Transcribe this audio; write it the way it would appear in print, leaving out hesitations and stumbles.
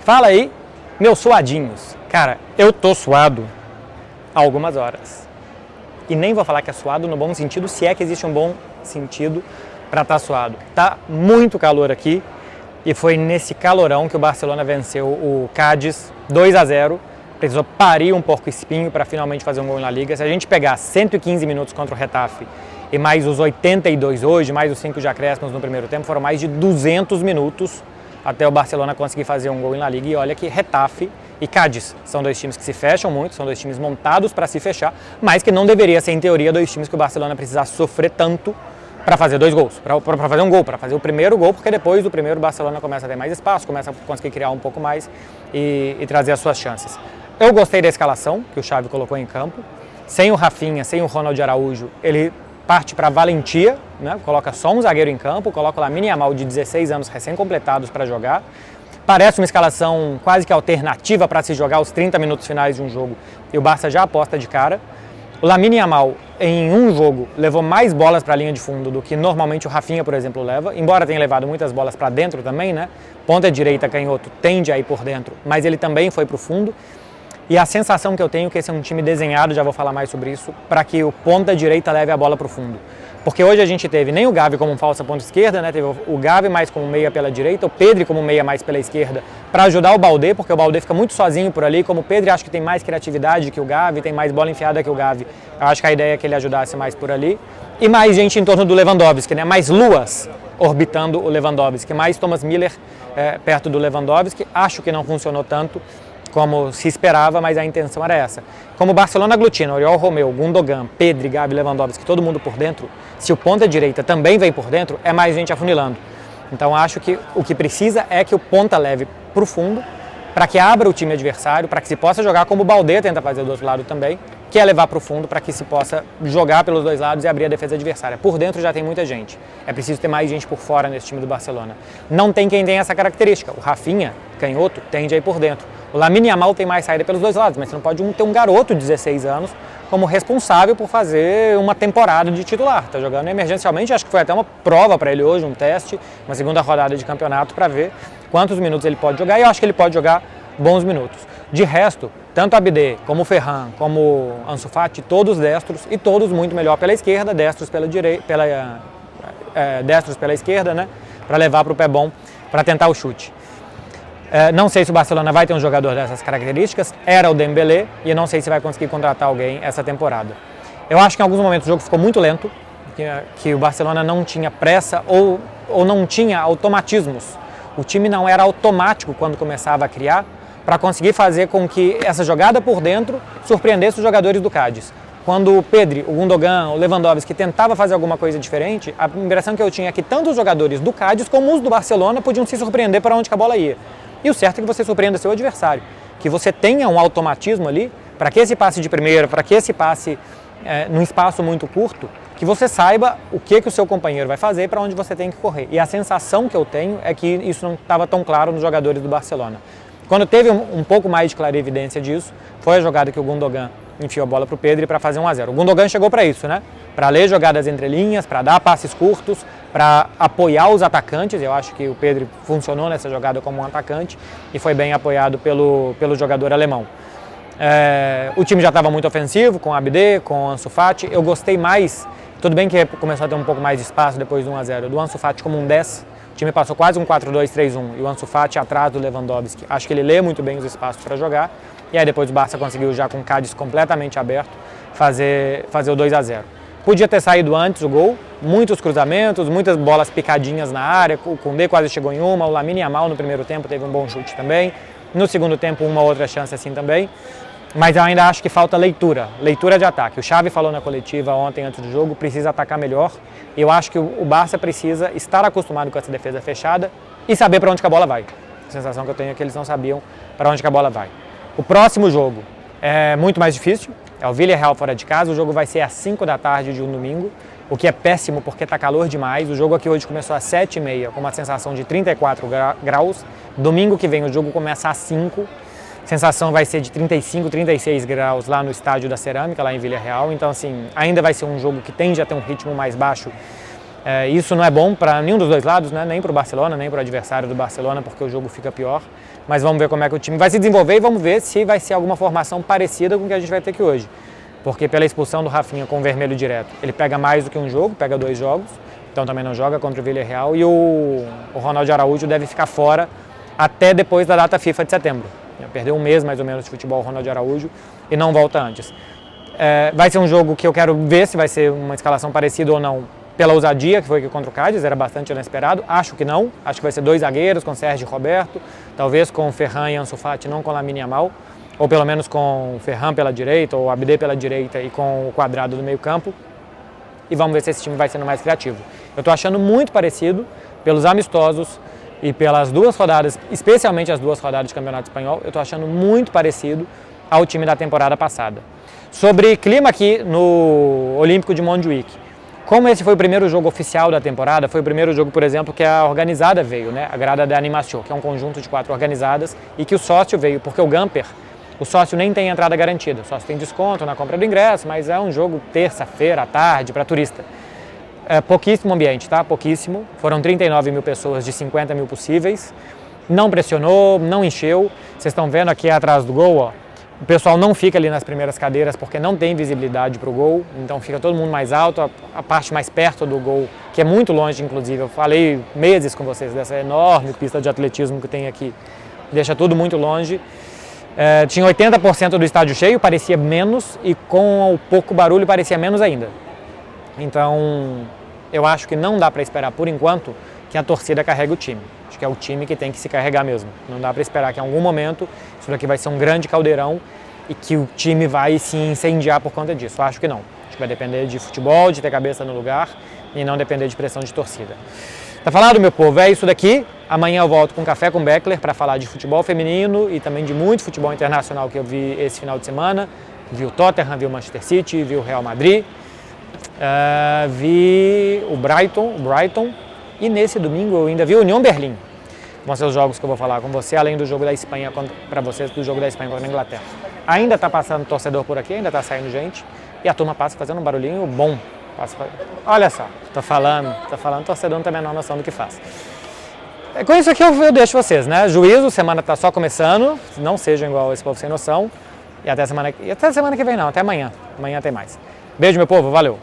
Fala aí, meus suadinhos. Cara, eu tô suado há algumas horas. E nem vou falar que é suado no bom sentido, se é que existe um bom sentido para estar suado. Tá muito calor aqui e foi nesse calorão que o Barcelona venceu o Cádiz 2-0. Precisou parir um porco espinho para finalmente fazer um gol na Liga. Se a gente pegar 115 minutos contra o Getafe e mais os 82 hoje, mais os 5 de acréscimos no primeiro tempo, foram mais de 200 minutos até o Barcelona conseguir fazer um gol na Liga. E olha que Getafe e Cádiz são dois times que se fecham muito, são dois times montados para se fechar, mas que não deveria ser, em teoria, dois times que o Barcelona precisasse sofrer tanto para fazer dois gols, para fazer um gol, para fazer o primeiro gol, porque depois do primeiro o Barcelona começa a ter mais espaço, começa a conseguir criar um pouco mais e trazer as suas chances. Eu gostei da escalação que o Xavi colocou em campo. Sem o Rafinha, sem o Ronald Araújo, ele parte para a valentia, né? Coloca só um zagueiro em campo, coloca o Lamine Yamal de 16 anos recém-completados para jogar. Parece uma escalação quase que alternativa para se jogar os 30 minutos finais de um jogo e o Barça já aposta de cara. O Lamine Yamal, em um jogo, levou mais bolas para a linha de fundo do que normalmente o Rafinha, por exemplo, leva, embora tenha levado muitas bolas para dentro também, né? Ponta direita, canhoto, tende a ir por dentro, mas ele também foi para o fundo. E a sensação que eu tenho é que esse é um time desenhado, já vou falar mais sobre isso, para que o ponta direita leve a bola para o fundo. Porque hoje a gente teve nem o Gavi como falsa ponta esquerda, né? Teve o Gavi mais como meia pela direita, o Pedri como meia mais pela esquerda, para ajudar o Baldé, porque o Baldé fica muito sozinho por ali. Como o Pedri acho que tem mais criatividade que o Gavi, tem mais bola enfiada que o Gavi, eu acho que a ideia é que ele ajudasse mais por ali. E mais gente em torno do Lewandowski, né? Mais luas orbitando o Lewandowski, mais Thomas Müller perto do Lewandowski. Acho que não funcionou tanto como se esperava, mas a intenção era essa. Como o Barcelona aglutina Oriol Romeu, Gundogan, Pedri, Gavi, Lewandowski, todo mundo por dentro, se o ponta direita também vem por dentro, é mais gente afunilando. Então acho que o que precisa é que o ponta leve para o fundo, para que abra o time adversário, para que se possa jogar como o Baldé tenta fazer do outro lado também, que é levar para o fundo para que se possa jogar pelos dois lados e abrir a defesa adversária. Por dentro já tem muita gente, é preciso ter mais gente por fora nesse time do Barcelona. Não tem quem tenha essa característica, o Rafinha, canhoto, tende a ir por dentro. O Lamine Yamal tem mais saída pelos dois lados, mas você não pode ter um garoto de 16 anos como responsável por fazer uma temporada de titular. Está jogando emergencialmente, acho que foi até uma prova para ele hoje, um teste, uma segunda rodada de campeonato para ver quantos minutos ele pode jogar, e eu acho que ele pode jogar bons minutos. De resto, tanto Abdé, como o Ferran, como o Ansu Fati, todos destros e todos muito melhor pela esquerda, destros pela destros pela esquerda, né, para levar para o pé bom, para tentar o chute. Não sei se o Barcelona vai ter um jogador dessas características, era o Dembélé, e eu não sei se vai conseguir contratar alguém essa temporada. Eu acho que em alguns momentos o jogo ficou muito lento, que o Barcelona não tinha pressa ou não tinha automatismos. O time não era automático quando começava a criar, para conseguir fazer com que essa jogada por dentro surpreendesse os jogadores do Cádiz. Quando o Pedri, o Gundogan, o Lewandowski tentava fazer alguma coisa diferente, a impressão que eu tinha é que tanto os jogadores do Cádiz como os do Barcelona podiam se surpreender para onde que a bola ia. E o certo é que você surpreenda seu adversário, que você tenha um automatismo ali, para que esse passe de primeira, para que esse passe num espaço muito curto, que você saiba o que o seu companheiro vai fazer e para onde você tem que correr. E a sensação que eu tenho é que isso não estava tão claro nos jogadores do Barcelona. Quando teve um pouco mais de clarividência disso, foi a jogada que o Gundogan enfiou a bola para o Pedri para fazer 1-0. O Gundogan chegou para isso, né? Para ler jogadas entre linhas, para dar passes curtos, para apoiar os atacantes. Eu acho que o Pedri funcionou nessa jogada como um atacante e foi bem apoiado pelo jogador alemão. O time já estava muito ofensivo, com o Abdé, com o Ansu Fati. Eu gostei mais, tudo bem que começou a ter um pouco mais de espaço depois do 1-0, do Ansu Fati como um 10. O time passou quase um 4-2-3-1 e o Ansu Fati atrás do Lewandowski. Acho que ele lê muito bem os espaços para jogar. E aí depois o Barça conseguiu, já com o Cádiz completamente aberto, fazer o 2-0. Podia ter saído antes o gol, muitos cruzamentos, muitas bolas picadinhas na área, o Koundé quase chegou em uma, o Lamine Yamal no primeiro tempo teve um bom chute também, no segundo tempo uma outra chance assim também, mas eu ainda acho que falta leitura de ataque. O Xavi falou na coletiva ontem antes do jogo, precisa atacar melhor, e eu acho que o Barça precisa estar acostumado com essa defesa fechada e saber para onde que a bola vai. A sensação que eu tenho é que eles não sabiam para onde que a bola vai. O próximo jogo é muito mais difícil, é o Villarreal fora de casa, o jogo vai ser às 5 da tarde de um domingo, o que é péssimo porque está calor demais. O jogo aqui hoje começou às 7h30 com uma sensação de 34 graus, domingo que vem o jogo começa às 5, a sensação vai ser de 35, 36 graus lá no estádio da Cerâmica, lá em Villarreal, então assim, ainda vai ser um jogo que tende a ter um ritmo mais baixo Isso não é bom para nenhum dos dois lados, né? Nem para o Barcelona, nem para o adversário do Barcelona, porque o jogo fica pior. Mas vamos ver como é que o time vai se desenvolver e vamos ver se vai ser alguma formação parecida com o que a gente vai ter aqui hoje. Porque pela expulsão do Rafinha com o vermelho direto, ele pega mais do que um jogo, pega 2 jogos, então também não joga contra o Villarreal, e o Ronald Araújo deve ficar fora até depois da data FIFA de setembro. Perdeu um mês mais ou menos de futebol o Ronald Araújo e não volta antes. Vai ser um jogo que eu quero ver se vai ser uma escalação parecida ou não pela ousadia que foi aqui contra o Cádiz, era bastante inesperado. Acho que não, acho que vai ser 2 zagueiros com Sérgio e Roberto, talvez com Ferran e Ansu Fati, não com Lamine Yamal, ou pelo menos com Ferran pela direita ou Abdé pela direita e com o Quadrado do meio campo. E vamos ver se esse time vai sendo mais criativo. Eu estou achando muito parecido pelos amistosos e pelas 2 rodadas, especialmente as 2 rodadas de Campeonato Espanhol, eu estou achando muito parecido ao time da temporada passada. Sobre clima aqui no Olímpico de Montjuic. Como esse foi o primeiro jogo oficial da temporada, foi o primeiro jogo, por exemplo, que a organizada veio, né? A Grada da Animación, que é um conjunto de 4 organizadas, e que o sócio veio, porque o Gamper, o sócio nem tem entrada garantida, o sócio tem desconto na compra do ingresso, mas é um jogo terça-feira à tarde para turista. Pouquíssimo ambiente, tá? Pouquíssimo. Foram 39 mil pessoas de 50 mil possíveis. Não pressionou, não encheu. Vocês estão vendo aqui atrás do gol, ó. O pessoal não fica ali nas primeiras cadeiras porque não tem visibilidade para o gol, então fica todo mundo mais alto, a parte mais perto do gol, que é muito longe, inclusive. Eu falei meses com vocês dessa enorme pista de atletismo que tem aqui, deixa tudo muito longe. Tinha 80% do estádio cheio, parecia menos, e com o pouco barulho parecia menos ainda. Então, eu acho que não dá para esperar, por enquanto, que a torcida carregue o time. Acho que é o time que tem que se carregar mesmo. Não dá para esperar que em algum momento isso daqui vai ser um grande caldeirão e que o time vai se incendiar por conta disso. Acho que não. Acho que vai depender de futebol, de ter cabeça no lugar e não depender de pressão de torcida. Tá falado, meu povo? É isso daqui. Amanhã eu volto com Café com Beckler para falar de futebol feminino e também de muito futebol internacional que eu vi esse final de semana. Vi o Tottenham, vi o Manchester City, vi o Real Madrid, vi o Brighton. E nesse domingo eu ainda vi o União Berlim. Vão ser os jogos que eu vou falar com você, além do jogo da Espanha para vocês, do jogo da Espanha contra a Inglaterra. Ainda está passando torcedor por aqui, ainda está saindo gente. E a turma passa fazendo um barulhinho bom. Olha só, tô falando, o torcedor não tem a menor noção do que faz. Com isso aqui eu deixo vocês, né? Juízo, semana está só começando, não sejam igual esse povo sem noção. E até semana que vem não, até amanhã. Amanhã tem mais. Beijo, meu povo, valeu!